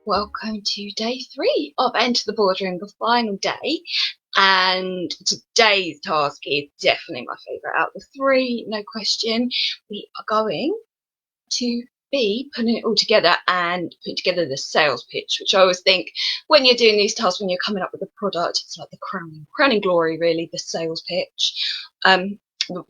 welcome to day 3 of Enter the Boardroom, the final day. And today's task is definitely my favourite out of the 3, no question. We are going to be putting it all together and putting together the sales pitch, which I always think when you're doing these tasks, when you're coming up with a product, it's like the crowning glory, really, the sales pitch.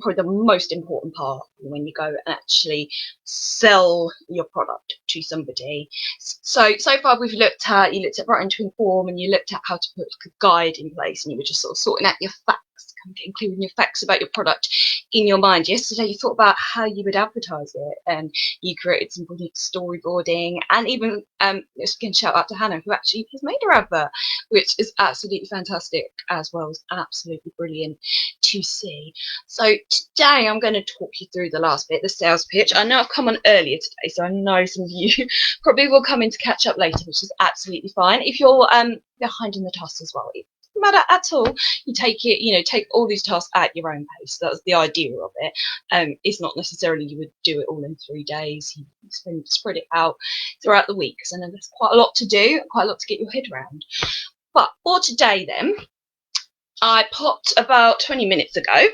Probably the most important part when you go and actually sell your product to somebody. So far you looked at writing to inform, and you looked at how to put a guide in place, and you were just sort of sorting out your facts, including your facts about your product in your mind. Yesterday you thought about how you would advertise it, and you created some brilliant storyboarding, and even again, shout out to Hannah, who actually has made her advert, which is absolutely fantastic as well. It's absolutely brilliant to see. So today I'm going to talk you through the last bit, the sales pitch. I know I've come on earlier today, so I know some of you probably will come in to catch up later, which is absolutely fine. If you're behind in the tasks as well, it doesn't matter at all. You take all these tasks at your own pace. That's the idea of it. It's not necessarily you would do it all in 3 days. You spread it out throughout the week, because I know there's quite a lot to do, quite a lot to get your head around. But for today then, I popped about 20 minutes ago.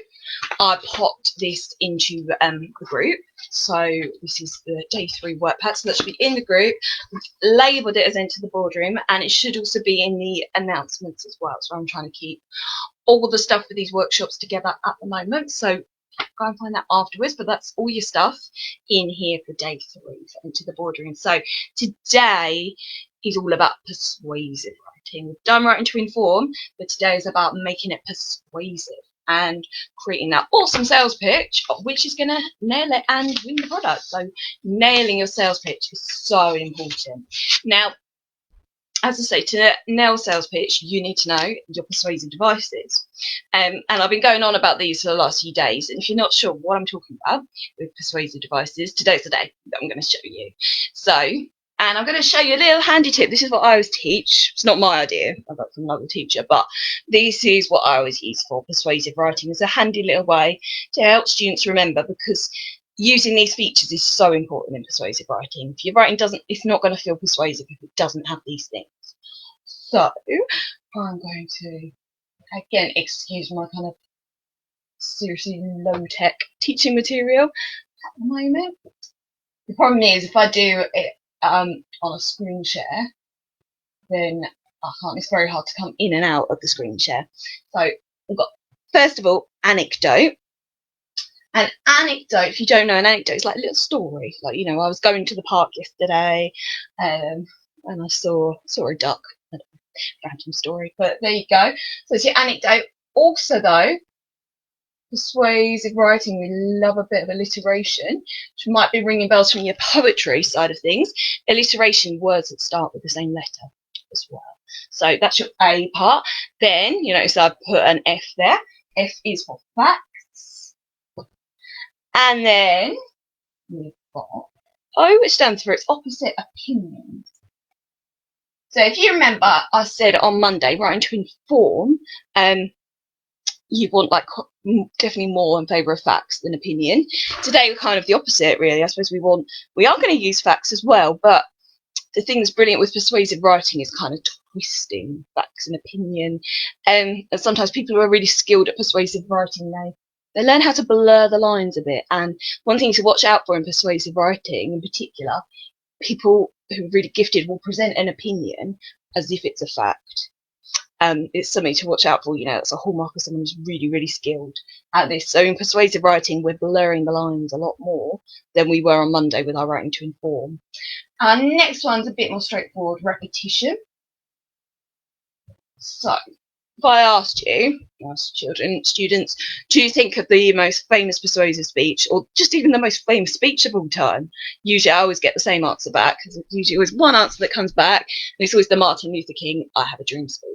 I popped this into the group. So this is the day 3 work pack, so that should be in the group. We've labelled it as Enter the Boardroom, and it should also be in the announcements as well. So I'm trying to keep all the stuff for these workshops together at the moment, so go and find that afterwards, but that's all your stuff in here for day 3 for Enter the Boardroom. So today is all about persuasive writing. We've done writing to inform, but today is about making it persuasive and creating that awesome sales pitch, which is going to nail it and win the product. So nailing your sales pitch is so important. Now, as I say, to nail sales pitch, you need to know your persuasive devices. And I've been going on about these for the last few days. And if you're not sure what I'm talking about with persuasive devices, today's the day that I'm going to show you. And I'm going to show you a little handy tip. This is what I always teach. It's not my idea. I got it from another teacher, but this is what I always use for persuasive writing. It's a handy little way to help students remember, because using these features is so important in persuasive writing. If your writing it's not going to feel persuasive if it doesn't have these things. So I'm going to, again, excuse my kind of seriously low-tech teaching material at the moment. The problem is, if I do it on a screen share, then I can't. It's very hard to come in and out of the screen share. So we've got, first of all, anecdote. An anecdote, if you don't know, an anecdote is like a little story. Like, I was going to the park yesterday, and I saw a duck. Random story, but there you go. So it's your anecdote. Also, though, persuasive writing, we love a bit of alliteration, which might be ringing bells from your poetry side of things. Alliteration, words that start with the same letter as well. So that's your A part. Then, so I put an F there. F is for facts. And then we've got O, which stands for its opposite, opinions. So if you remember, I said on Monday, writing to inform, you want definitely more in favour of facts than opinion. Today we're kind of the opposite, really. I suppose we are going to use facts as well, but the thing that's brilliant with persuasive writing is kind of twisting facts and opinion. And sometimes people who are really skilled at persuasive writing, they learn how to blur the lines a bit. And one thing to watch out for in persuasive writing in particular, people who are really gifted will present an opinion as if it's a fact. It's something to watch out for. It's a hallmark of someone who's really, really skilled at this. So in persuasive writing, we're blurring the lines a lot more than we were on Monday with our writing to inform. Our next one's a bit more straightforward, repetition. So if I asked students, to think of the most famous persuasive speech, or just even the most famous speech of all time, usually I always get the same answer back, because it's usually always one answer that comes back, and it's always the Martin Luther King, I have a dream speech.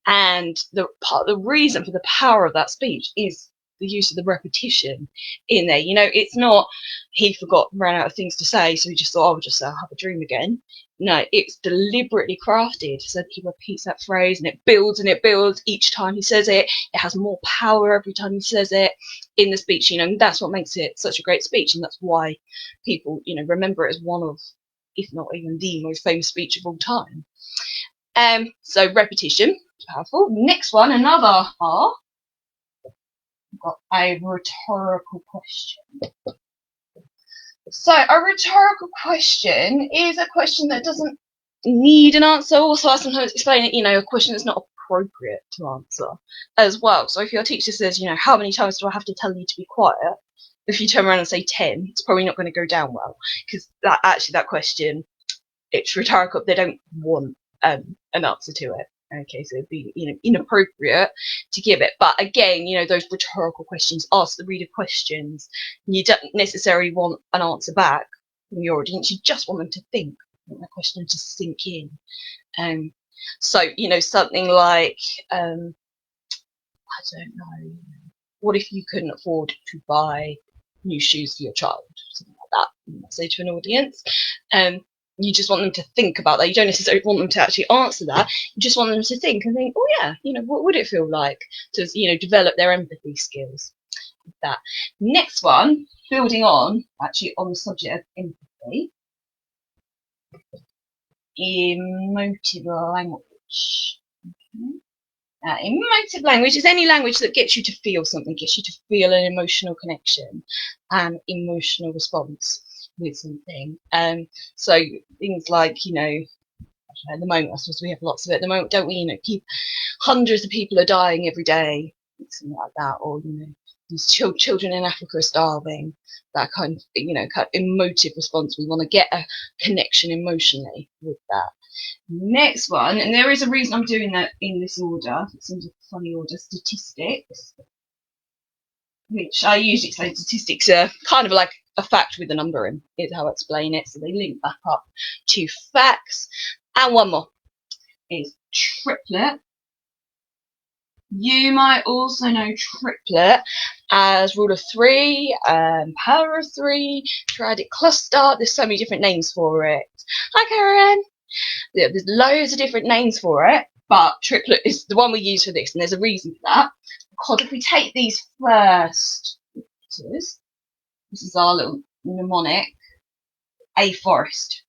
And the reason for the power of that speech is the use of the repetition in there. It's not he ran out of things to say, so he just thought, I'll just say I have a dream again. No, it's deliberately crafted so that he repeats that phrase, and it builds each time he says it. It has more power every time he says it in the speech, and that's what makes it such a great speech, and that's why people, remember it as one of if not even the most famous speech of all time. So repetition, powerful. Next one, another R. We've got a rhetorical question. So a rhetorical question is a question that doesn't need an answer. Also, I sometimes explain it, a question that's not appropriate to answer as well. So if your teacher says, how many times do I have to tell you to be quiet? If you turn around and say 10, it's probably not going to go down well, because that question, it's rhetorical. They don't want an answer to it. Okay, so it'd be inappropriate to give it. But again, those rhetorical questions, ask the reader questions. You don't necessarily want an answer back from your audience. You just want them to think, want the question to sink in. So something like I don't know, what if you couldn't afford to buy new shoes for your child? Something like that. You might say to an audience. You just want them to think about that. You don't necessarily want them to actually answer that. You just want them to think and think, oh yeah, what would it feel like to, develop their empathy skills. That. Next one, building on the subject of empathy, emotive language. Okay. Emotive language is any language that gets you to feel something, gets you to feel an emotional connection, an emotional response with something. So things like, at the moment, I suppose we have lots of it at the moment, don't we? Hundreds of people are dying every day, something like that, or these children in Africa are starving. That kind of emotive response. We want to get a connection emotionally with that. Next one, and there is a reason I'm doing that in this order. It seems a funny order. Statistics, which I usually explain. Statistics are kind of like a fact with a number in, is how I explain it. So they link back up to facts. And one more is triplet. You might also know triplet as rule of 3, power of 3, triadic cluster. There's so many different names for it. Hi, Karen. Yeah, there's loads of different names for it, but triplet is the one we use for this, and there's a reason for that. Because if we take these first letters, this is our little mnemonic, a forest.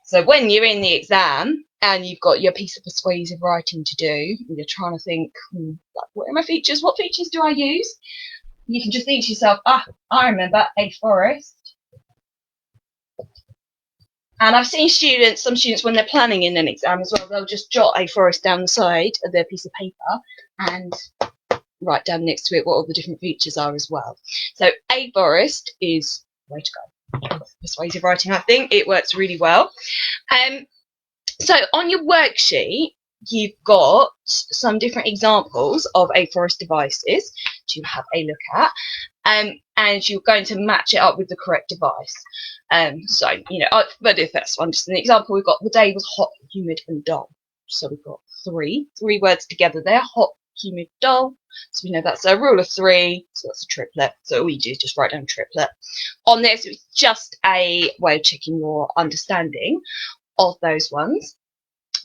So when you're in the exam and you've got your piece of persuasive writing to do, and you're trying to think, what are my features? What features do I use? You can just think to yourself, I remember a forest. And I've seen some students, when they're planning in an exam as well, they'll just jot a forest down the side of their piece of paper and write down next to it what all the different features are as well. So a forest is the way to go. Persuasive writing, I think it works really well. So on your worksheet, you've got some different examples of a forest devices to have a look at. And you're going to match it up with the correct device. So, but the first one, just an example, we've got the day was hot, humid, and dull. So we've got three words together there, hot, humid, dull. So we know that's a rule of 3, so that's a triplet. So all you do is just write down triplet. On this, it's just a way of checking your understanding of those ones.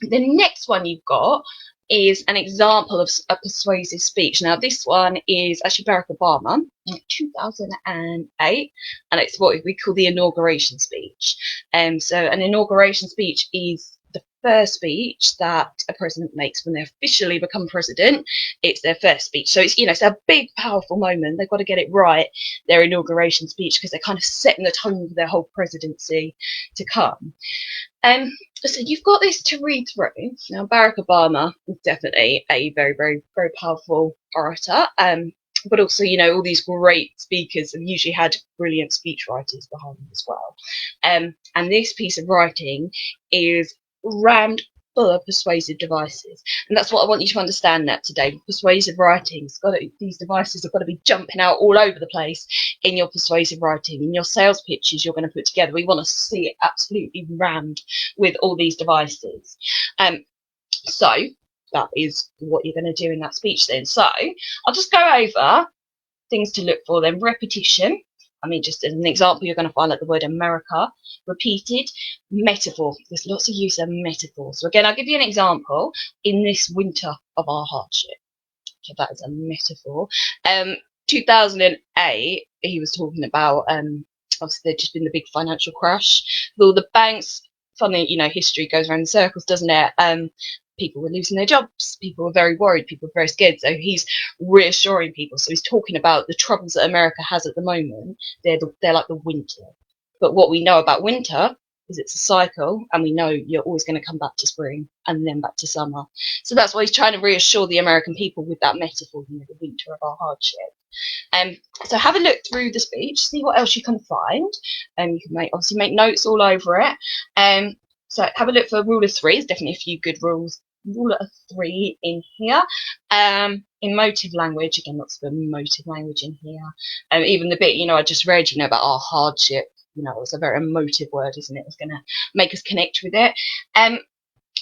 The next one you've got is an example of a persuasive speech. Now, this one is actually Barack Obama in 2008, and it's what we call the inauguration speech. So an inauguration speech is the first speech that a president makes when they officially become president. It's their first speech. So it's a big, powerful moment. They've got to get it right, their inauguration speech, because they're kind of setting the tone for their whole presidency to come. So you've got this to read through. Now, Barack Obama is definitely a very, very, very powerful orator. But also, all these great speakers have usually had brilliant speech writers behind them as well. And this piece of writing is rammed full of persuasive devices. And that's what I want you to understand that today. Persuasive writing, these devices have got to be jumping out all over the place in your persuasive writing. In your sales pitches you're going to put together, we want to see it absolutely rammed with all these devices. So that is what you're going to do in that speech then. So I'll just go over things to look for then. Repetition. Just as an example, you're going to find like the word America repeated. Metaphor. There's lots of use of metaphor. So again, I'll give you an example. In this winter of our hardship. So that is a metaphor. 2008, he was talking about obviously there'd just been the big financial crash. With all the banks, funny, history goes around in circles, doesn't it? People were losing their jobs. People were very worried. People were very scared. So he's reassuring people. So he's talking about the troubles that America has at the moment. They're like the winter. But what we know about winter is it's a cycle, and we know you're always going to come back to spring and then back to summer. So that's why he's trying to reassure the American people with that metaphor, the winter of our hardship. So have a look through the speech, see what else you can find. You can obviously make notes all over it. So have a look for rule of three. There's definitely a few good rules. Rule of three in here. Emotive language, again, lots of emotive language in here. Even the bit, I just read, about our hardship. It's a very emotive word, isn't it? It's going to make us connect with it.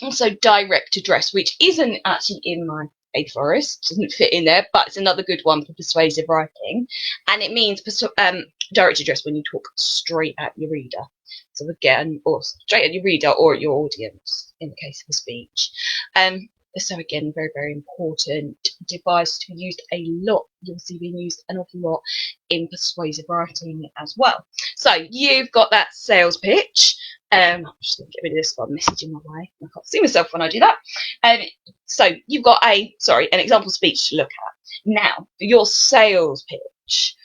Also direct address, which isn't actually in my Forest, doesn't fit in there, but it's another good one for persuasive writing, and it means direct address when you talk straight at your reader. So again, or straight at your reader or at your audience in the case of a speech. So again, very, very important device to be used a lot. You'll see being used an awful lot in persuasive writing as well. So you've got that sales pitch. I'm just going to get rid of this one message in my way. I can't see myself when I do that. So you've got an example speech to look at. Now, for your sales pitch,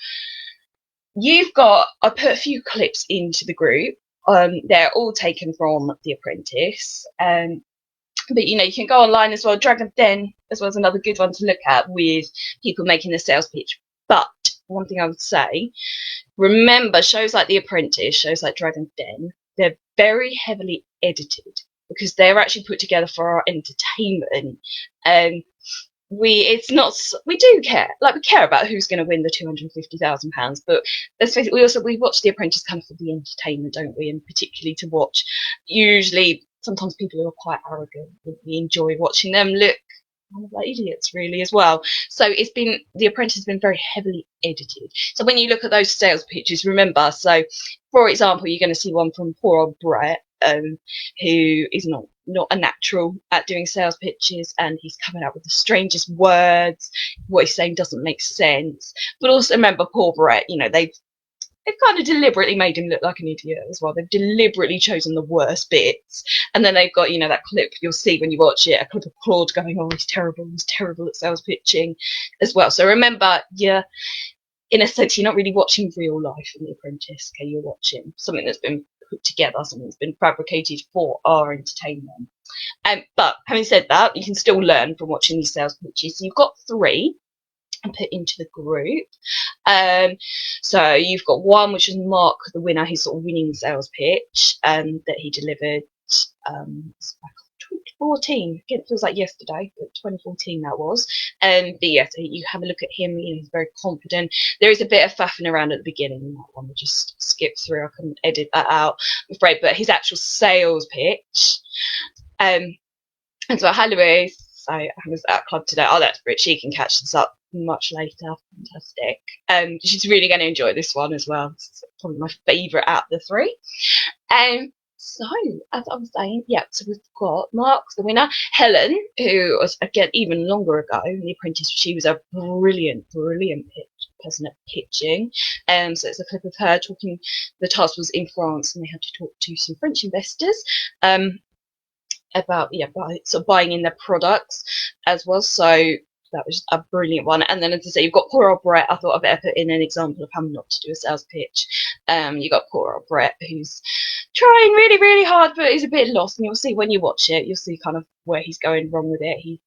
I put a few clips into the group. They're all taken from The Apprentice. But you can go online as well. Dragon's Den as well as another good one to look at with people making the sales pitch. But one thing I would say, remember, shows like The Apprentice, shows like Dragon's Den, they're very heavily edited because they're actually put together for our entertainment. We do care, we care about who's going to win the £250,000, but let's face it, we watch The Apprentice kind of for the entertainment, don't we? And particularly to watch, usually sometimes people who are quite arrogant, we enjoy watching them look kind of like idiots really as well. So The Apprentice has been very heavily edited. So when you look at those sales pitches, remember, so for example, you're going to see one from poor old Brett, who is not a natural at doing sales pitches, and he's coming out with the strangest words. What he's saying doesn't make sense. But also remember, poor Brett, they've kind of deliberately made him look like an idiot as well. They've deliberately chosen the worst bits. And then they've got, that clip you'll see when you watch it, a clip of Claude going, oh, he's terrible at sales pitching as well. So remember, in a sense, you're not really watching real life in The Apprentice. Okay, you're watching something that's been put together, something that's been fabricated for our entertainment. But having said that, you can still learn from watching these sales pitches. So you've got 3 and put into the group. So you've got one which is Mark, the winner, his sort of winning sales pitch that he delivered back 2014. Again, it feels like yesterday, but 2014 that was. But yeah, so you have a look at him. He's very confident. There is a bit of faffing around at the beginning in that one. We'll just skip through. I couldn't edit that out, I'm afraid. But his actual sales pitch. And so, hi Louise. So I was at club today. Oh, that's Brit. She can catch this up much later. Fantastic. She's really going to enjoy this one as well. It's probably my favourite out of the 3. So, as I was saying, so we've got Mark, the winner, Helen, who was, again, even longer ago in The Apprentice. She was a brilliant person at pitching. So it's a clip of her talking. The task was in France, and they had to talk to some French investors about sort of buying in their products as well. So that was a brilliant one. And then, as I say, you've got poor old Brett. I thought I'd better put in an example of how not to do a sales pitch. You got poor old Brett, who's trying really, really hard, but he's a bit lost. And you'll see when you watch it, you'll see kind of where he's going wrong with it. He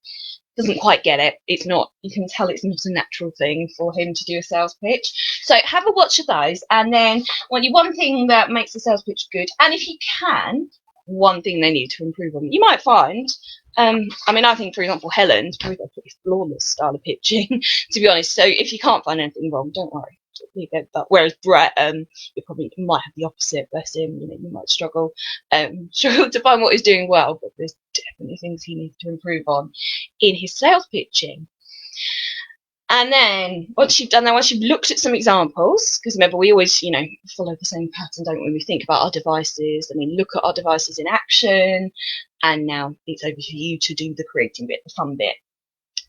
doesn't quite get it. It's not, you can tell it's not a natural thing for him to do a sales pitch. So have a watch of those, and then one thing that makes the sales pitch good, and if you can, one thing they need to improve on. You might find, I think, for example, Helen's probably got a pretty flawless style of pitching, to be honest. So if you can't find anything wrong, don't worry. But whereas Brett, you probably might have the opposite. Bless him. You might struggle to find what he's doing well, but there's definitely things he needs to improve on in his sales pitching. And then once you've looked at some examples, because remember, we always, follow the same pattern, don't we? When we think about our devices, look at our devices in action, and now it's over to you to do the creating bit, the fun bit.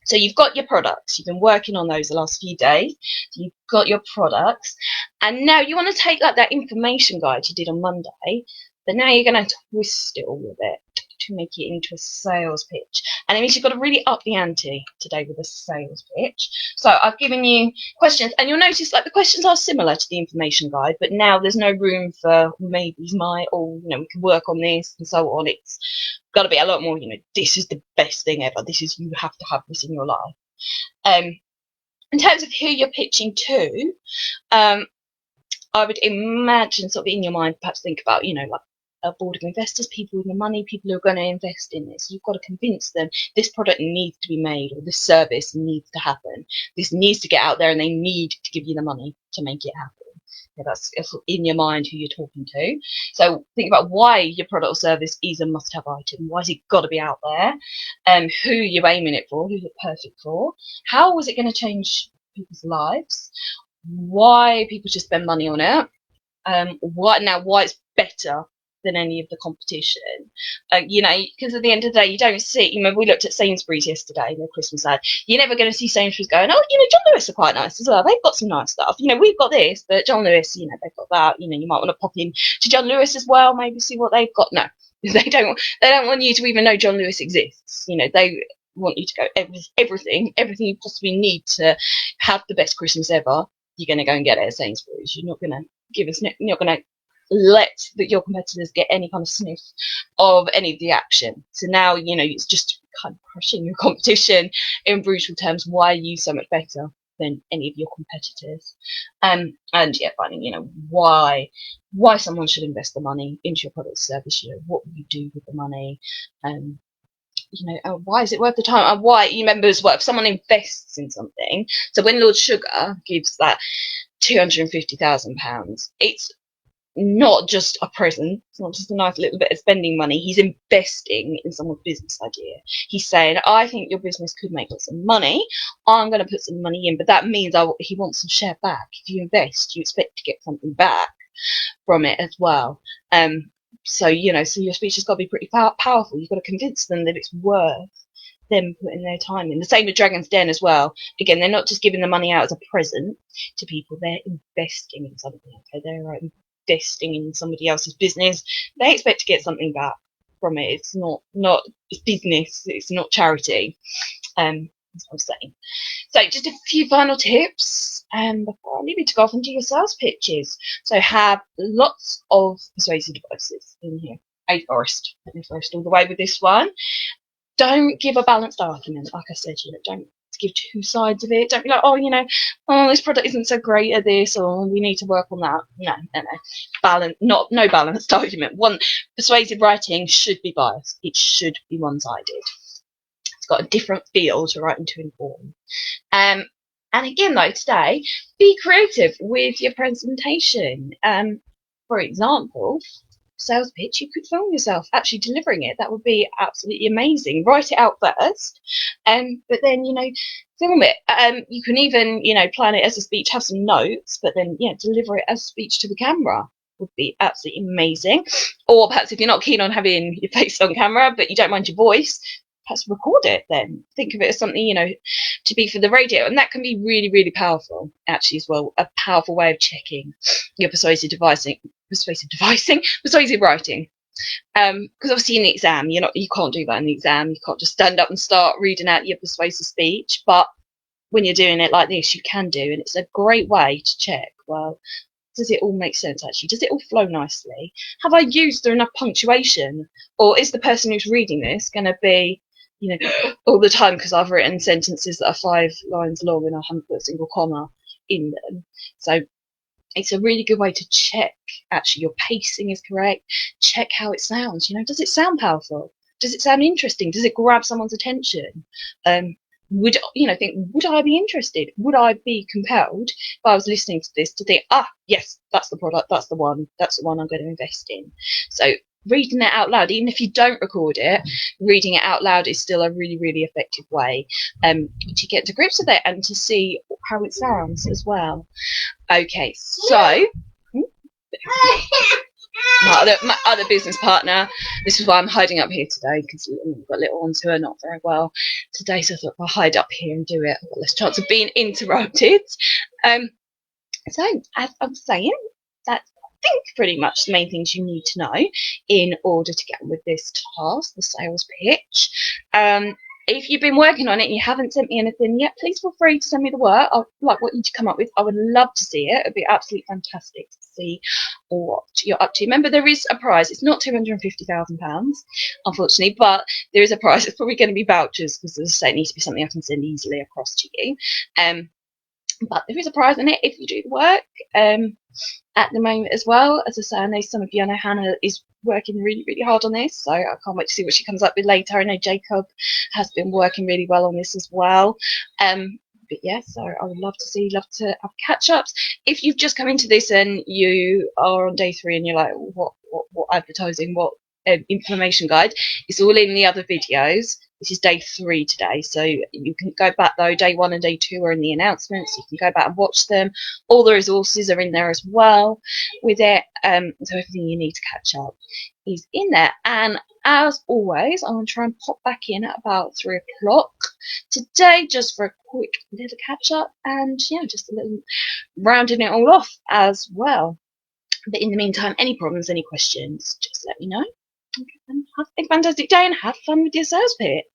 So you've got your products. You've been working on those the last few days. So you've got your products. And now you want to take like that information guide you did on Monday, but now you're going to twist it all a bit to make it into a sales pitch. And it means you've got to really up the ante today with a sales pitch. So I've given you questions, and you'll notice like the questions are similar to the information guide, but now there's no room for maybe, might, or we can work on this and so on. It's got to be a lot more, this is the best thing ever. This is, you have to have this in your life. In terms of who you're pitching to, I would imagine, sort of in your mind, perhaps think about, like a board of investors, people with the money, people who are going to invest in this. You've got to convince them this product needs to be made, or this service needs to happen. This needs to get out there, and they need to give you the money to make it happen. Yeah, that's in your mind who you're talking to. So think about why your product or service is a must-have item. Why has it got to be out there? Who you're aiming it for, who's it perfect for? How is it going to change people's lives? Why people should spend money on it? Why it's better than any of the competition? Because at the end of the day, you don't see. We looked at Sainsbury's yesterday, their Christmas ad. You're never going to see Sainsbury's going, oh, John Lewis are quite nice as well. They've got some nice stuff. We've got this, but John Lewis, they've got that. You might want to pop in to John Lewis as well, maybe see what they've got. No, they don't. They don't want you to even know John Lewis exists. They want you to go everything you possibly need to have the best Christmas ever. You're going to go and get it at Sainsbury's. You're not going to you're not going to let your competitors get any kind of sniff of any of the action. So now, it's just kind of crushing your competition in brutal terms. Why are you so much better than any of your competitors? And yeah, finding, why someone should invest the money into your product or service, what will you do with the money? Why is it worth the time? And why, you remember as well, if someone invests in something, so when Lord Sugar gives that £250,000, it's not just a present, it's not just a nice little bit of spending money. He's investing in someone's business idea. He's saying, I think your business could make lots of money. I'm going to put some money in, but that means he wants some share back. If you invest, you expect to get something back from it as well. So your speech has got to be pretty powerful. You've got to convince them that it's worth them putting their time in. The same with Dragon's Den as well. Again, they're not just giving the money out as a present to people, they're investing in something. Okay, they're investing in somebody else's business. They expect to get something back from it. It's not it's business, it's not charity. That's what I'm saying. So just a few final tips before I leave you to go off and do your sales pitches. So have lots of persuasive devices in here. A forest all the way with this one. Don't give a balanced argument. Like I said, don't give two sides of it. Don't be like, oh, this product isn't so great at this, or we need to work on that. No. No balanced argument. One, persuasive writing should be biased. It should be one-sided. It's got a different feel to writing to inform. And again, though, today, be creative with your presentation. For example, sales pitch, you could film yourself actually delivering it. That would be absolutely amazing. Write it out first, but then film it. You can even plan it as a speech, have some notes, but then deliver it as a speech to the camera. Would be absolutely amazing. Or perhaps if you're not keen on having your face on camera but you don't mind your voice, perhaps record it. Then think of it as something to be for the radio, and that can be really, really powerful actually as well. A powerful way of checking your persuasive writing. Because obviously in the exam you can't do that in the exam. You can't just stand up and start reading out your persuasive speech, but when you're doing it like this, you can do, and it's a great way to check, well, does it all make sense actually? Does it all flow nicely? Have I used enough punctuation? Or is the person who's reading this going to be all the time because I've written sentences that are 5 lines long and I haven't put a single comma in them? So it's a really good way to check actually your pacing is correct. Check how it sounds. Does it sound powerful? Does it sound interesting? Does it grab someone's attention? Would I be interested? Would I be compelled if I was listening to this to think, yes, that's the product, that's the one I'm going to invest in? So reading it out loud, even if you don't record it, reading it out loud is still a really, really effective way to get to grips with it and to see how it sounds as well. Okay, so my other business partner, this is why I'm hiding up here today, because we've got little ones who are not very well today, so I thought I'll hide up here and do it. I've got less chance of being interrupted. So, as I was saying, that's I think pretty much the main things you need to know in order to get on with this task, the sales pitch. If you've been working on it and you haven't sent me anything yet, please feel free to send me the work. I'd like what you to come up with. I would love to see it. It'd be absolutely fantastic to see what you're up to. Remember, there is a prize. It's not £250,000, unfortunately, but there is a prize. It's probably going to be vouchers because, as I say, it needs to be something I can send easily across to you. But there is a prize in it if you do the work. At the moment as well, as I say, I know some of you, I know Hannah is working really, really hard on this, so I can't wait to see what she comes up with later. I know Jacob has been working really well on this as well. But yeah, so I would love to have catch-ups. If you've just come into this and you are on day 3 and you're like, what advertising, what information guide, it's all in the other videos. This is day 3 today, so you can go back though. Day 1 and day 2 are in the announcements. You can go back and watch them. All the resources are in there as well with it. So everything you need to catch up is in there. And as always, I'm going to try and pop back in at about 3 o'clock today just for a quick little catch up and yeah, just a little rounding it all off as well. But in the meantime, any problems, any questions, just let me know. And have a fantastic day and have fun with your sales pitch.